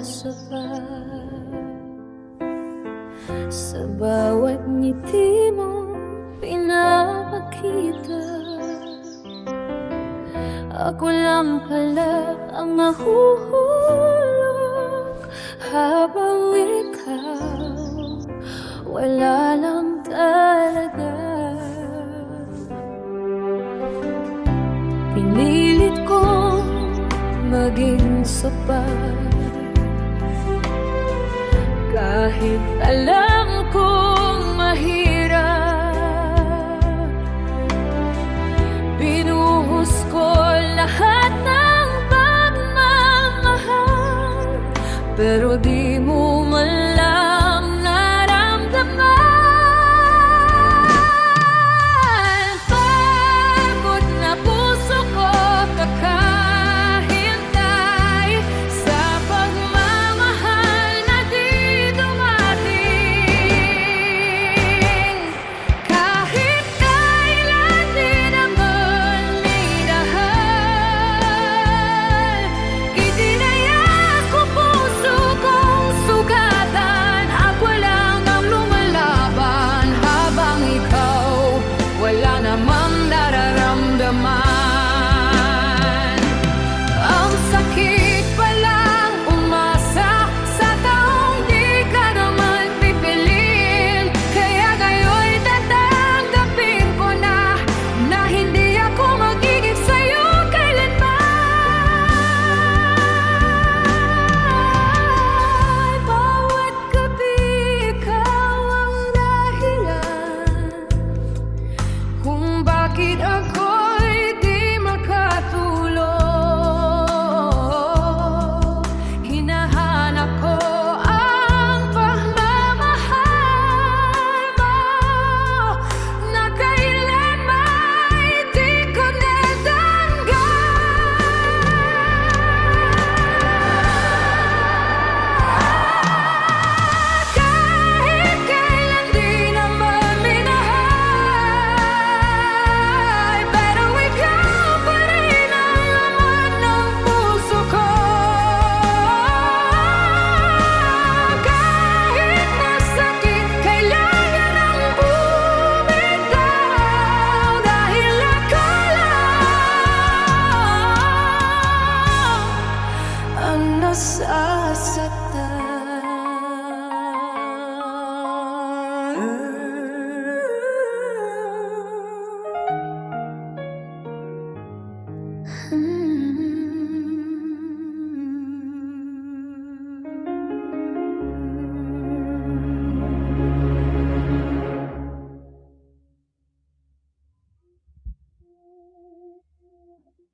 sapat. Sa bawat ngiti mo pinapakita, ako lang pala ang mahuhulog, habang ikaw wala lang talaga. Pinilit kong maging sapat, kahit alam kong mahirap. Binuhos ko lahat ng pagmamahal, pero di mo man lang naramdaman. Pagod na puso ko kakahintay sa pagmamahal na di dumating. Kahit kailan di naman minahal, itinayas ko puso kong sugatan. Ako lang ang lumalaban, habang ikaw wala namang nararamdaman. Ang sakit palang umasa sa taong di ka naman pipiliin, kaya ngayon tatanggapin ko na hindi ako magiging sa'yo kailanman. Bawat gabi ikaw ang dahilan kung bakit ako